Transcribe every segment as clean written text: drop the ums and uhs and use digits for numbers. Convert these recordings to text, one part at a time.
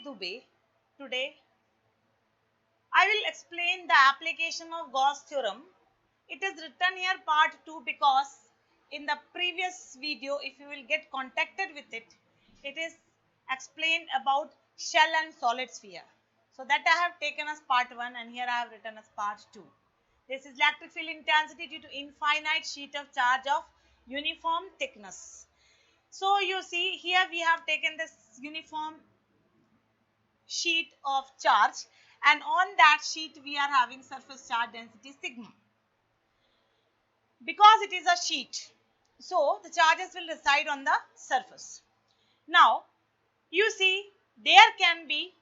Dubey. Today I will explain the application of Gauss theorem. It is written here part 2 because in the previous video, if you will get contacted with it, it is explained about shell and solid sphere. So that I have taken as part 1 and here I have written as part 2. This is electric field intensity due to infinite sheet of charge of uniform thickness. So you see here we have taken this uniform sheet of charge, and on that sheet we are having surface charge density sigma. Because it is a sheet, so the charges will reside on the surface. Now you see there can be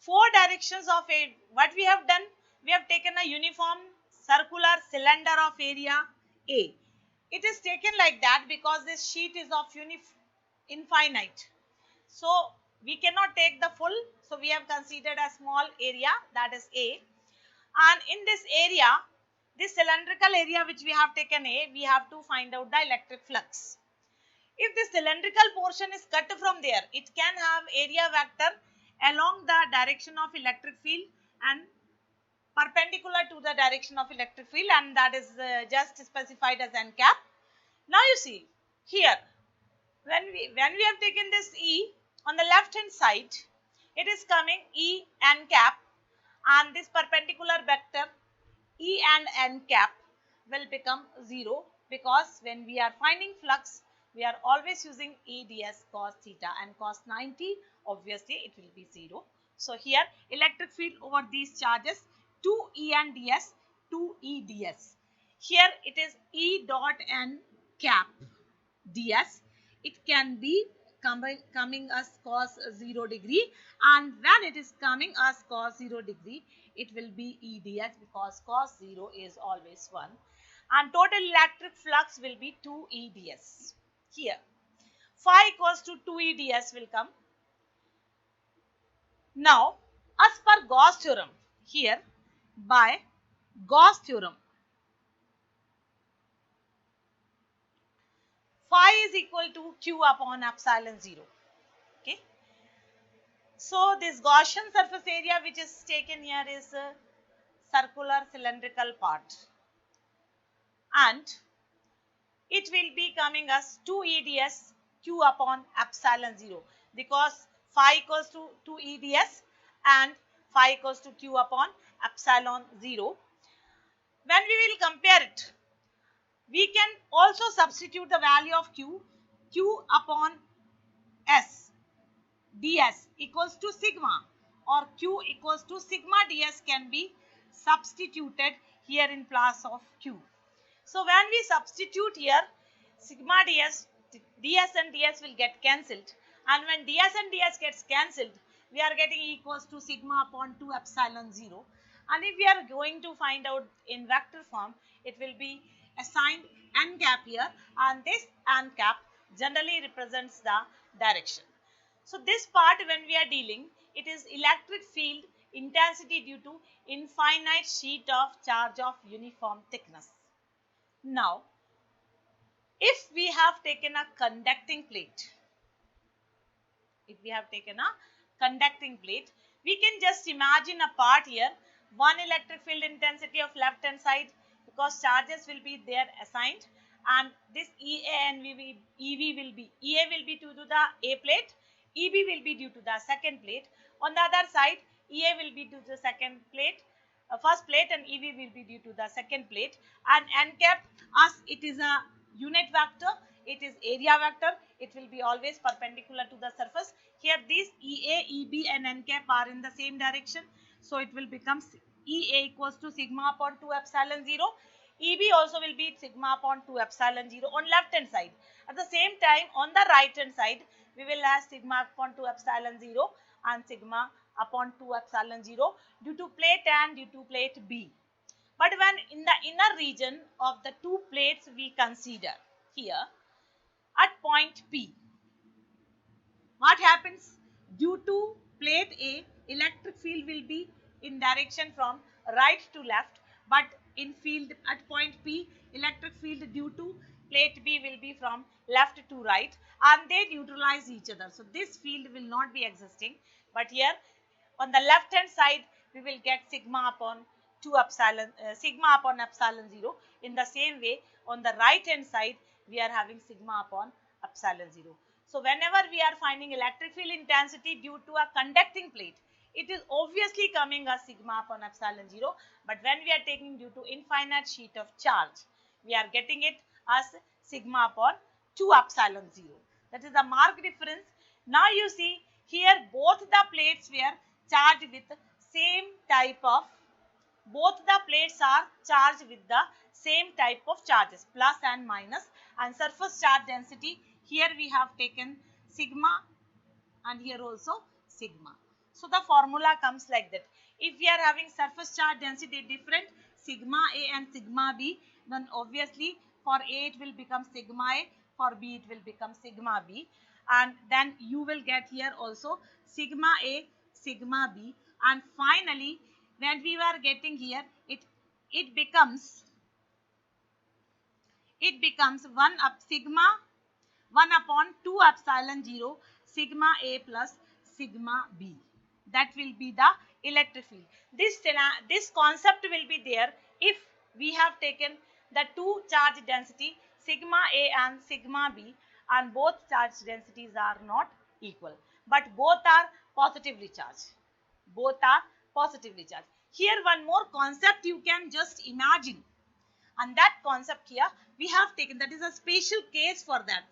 four directions of a, what we have done, we have taken a uniform circular cylinder of area A. It is taken like that because this sheet is of infinite. So we cannot take the full, so we have considered a small area, that is A. And in this area, this cylindrical area which we have taken A, we have to find out the electric flux. If the cylindrical portion is cut from there, it can have area vector along the direction of electric field and perpendicular to the direction of electric field, and that is just specified as n cap. Now you see here, when we have taken this E on the left hand side, it is coming E n cap, and this perpendicular vector E and n cap will become 0 because when we are finding flux, we are always using E ds cos theta, and cos 90 obviously it will be 0. So here electric field over these charges 2 E and ds, 2 E ds. Here it is E dot n cap ds. It can be coming as cos 0 degree, and when it is coming as cos 0 degree, it will be E ds because cos 0 is always 1, and total electric flux will be 2 E ds. Here phi equals to 2 E ds will come. Now as per Gauss theorem, here by Gauss theorem, phi is equal to q upon epsilon 0. Okay. So this Gaussian surface area which is taken here is a circular cylindrical part, and it will be coming as 2 EDS q upon epsilon 0 because phi equals to 2 EDS and phi equals to q upon epsilon 0. When we will compare it, we can also substitute the value of q upon s ds equals to sigma, or q equals to sigma ds can be substituted here in place of q. So when we substitute here, sigma ds and ds will get cancelled, and when ds and ds gets cancelled, we are getting equals to sigma upon 2 epsilon 0, and if we are going to find out in vector form, it will be assigned n cap here, and this n cap generally represents the direction. So this part when we are dealing, it is electric field intensity due to infinite sheet of charge of uniform thickness. Now, if we have taken a conducting plate, we can just imagine a part here, one electric field intensity of left hand side because charges will be there assigned, and this EA and EV will be, EA will be due to the A plate, EB will be due to the second plate. On the other side, EA will be due to the second plate, first plate, and EV will be due to the second plate, and n cap, as it is a unit vector, it is area vector, it will be always perpendicular to the surface. Here these EA, EB and n cap are in the same direction, so it will become EA equals to sigma upon 2 epsilon 0. EB also will be sigma upon 2 epsilon 0 on left hand side. At the same time, on the right hand side, we will have sigma upon 2 epsilon 0 and sigma upon 2 epsilon 0 due to plate A and due to plate B. But when in the inner region of the two plates we consider here at point P, what happens? Due to plate A, electric field will be in direction from right to left, but in field at point P, electric field due to plate B will be from left to right, and they neutralize each other. So this field will not be existing. But here on the left hand side, we will get sigma upon 2 epsilon, sigma upon epsilon 0. In the same way, on the right hand side, we are having sigma upon epsilon 0. So whenever we are finding electric field intensity due to a conducting plate, it is obviously coming as sigma upon epsilon 0. But when we are taking due to infinite sheet of charge, we are getting it as sigma upon 2 epsilon 0. That is the marked difference. Now you see here both the plates were charged with same type of, both the plates are charged with the same type of charges, plus and minus, and surface charge density here we have taken sigma and here also sigma. So the formula comes like that. If we are having surface charge density different, sigma A and sigma B, then obviously for A it will become sigma A, for B it will become sigma B, and then you will get here also sigma A, sigma B, and finally when we were getting here, it becomes 1 up sigma 1 upon 2 epsilon 0 sigma A plus sigma B. That will be the electric field. This concept will be there if we have taken the two charge density sigma A and sigma B, and both charge densities are not equal, but both are positively charged. Both are positively charged. Here one more concept you can just imagine, and that concept here we have taken, that is a special case for that.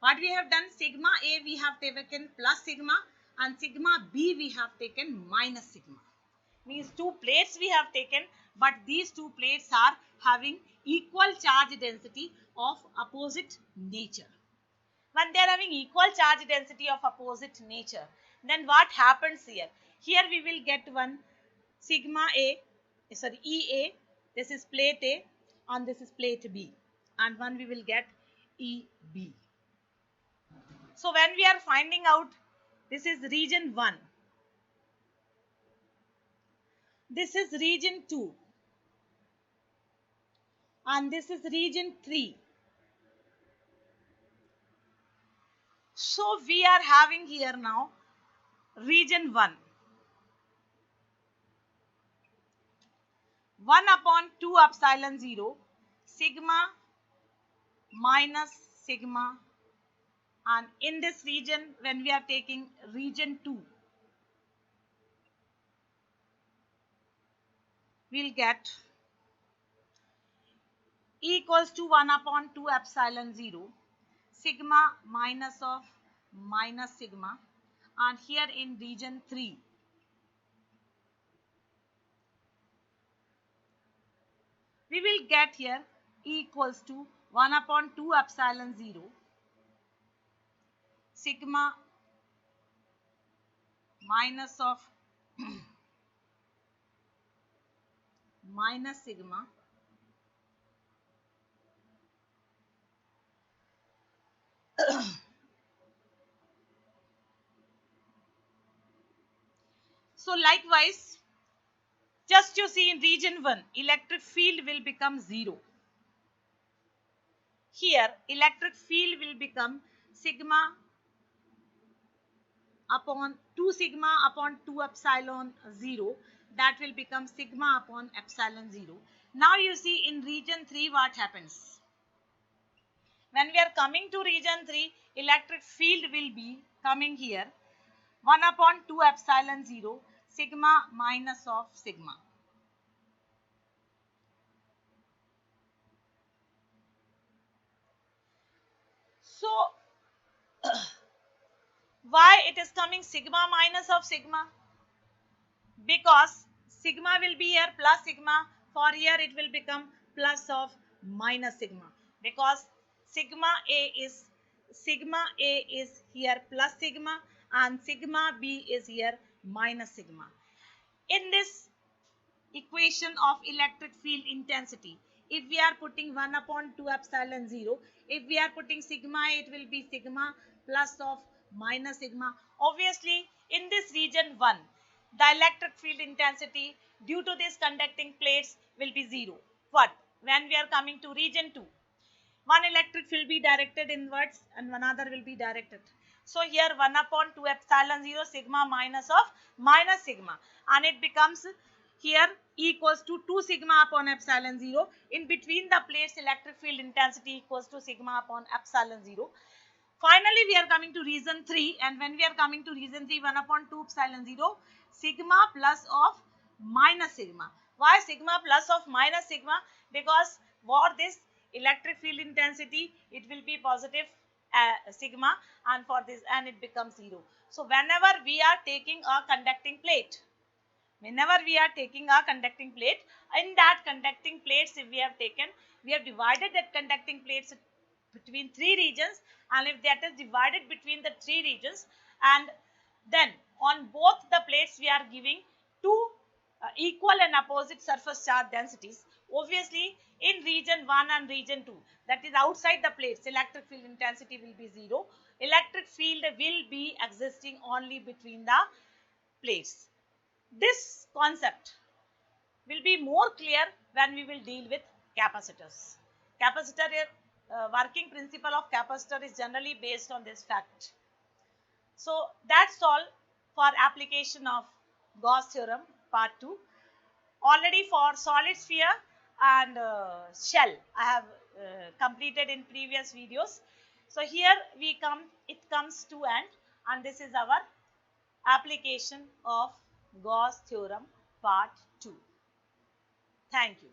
What we have done, sigma A we have taken plus sigma, and sigma B we have taken minus sigma. Means two plates we have taken, but these two plates are having equal charge density of opposite nature. When they are having equal charge density of opposite nature, then what happens here? Here we will get one sigma A, sorry EA, this is plate A and this is plate B, and one we will get EB. So when we are finding out, this is region 1, this is region 2, and this is region 3. So we are having here now region 1, 1 upon 2 epsilon 0 sigma minus sigma, and in this region when we are taking region 2, we'll get E equals to 1 upon 2 epsilon 0 sigma minus of minus sigma, and here in region 3 we will get here E equals to 1 upon 2 epsilon 0 sigma minus of minus sigma, so likewise, just you see in region 1 electric field will become 0. Here electric field will become sigma upon 2 sigma upon 2 epsilon 0, that will become sigma upon epsilon 0. Now you see in region 3 what happens. When we are coming to region 3, electric field will be coming here 1 upon 2 epsilon 0 sigma minus of sigma. So why it is coming sigma minus of sigma? Because sigma will be here plus sigma, for here it will become plus of minus sigma, because sigma A is here plus sigma and sigma B is here minus sigma. In this equation of electric field intensity, if we are putting 1 upon 2 epsilon 0, if we are putting sigma, it will be sigma plus of minus sigma. Obviously in this region 1, the electric field intensity due to these conducting plates will be 0. What? When we are coming to region 2, one electric will be directed inwards and one other will be directed. So here 1 upon 2 epsilon 0 sigma minus of minus sigma, and it becomes here E equals to 2 sigma upon epsilon 0. In between the plates electric field intensity equals to sigma upon epsilon 0. Finally, we are coming to reason 3, and when we are coming to reason 3, 1 upon 2 epsilon 0 sigma plus of minus sigma. Why sigma plus of minus sigma? Because for this electric field intensity, it will be positive sigma, and for this, and it becomes 0. So whenever we are taking a conducting plate, in that conducting plates, if we have taken, we have divided that conducting plates between three regions, and if that is divided between the three regions, and then on both the plates we are giving two equal and opposite surface charge densities. Obviously, in region 1 and region 2, that is outside the plates, electric field intensity will be 0. Electric field will be existing only between the plates. This concept will be more clear when we will deal with capacitors. Capacitor, working principle of capacitor is generally based on this fact. So that's all for application of Gauss theorem part 2. Already for solid sphere and shell I have completed in previous videos. So here it comes to end, and this is our application of Gauss theorem part 2. Thank you.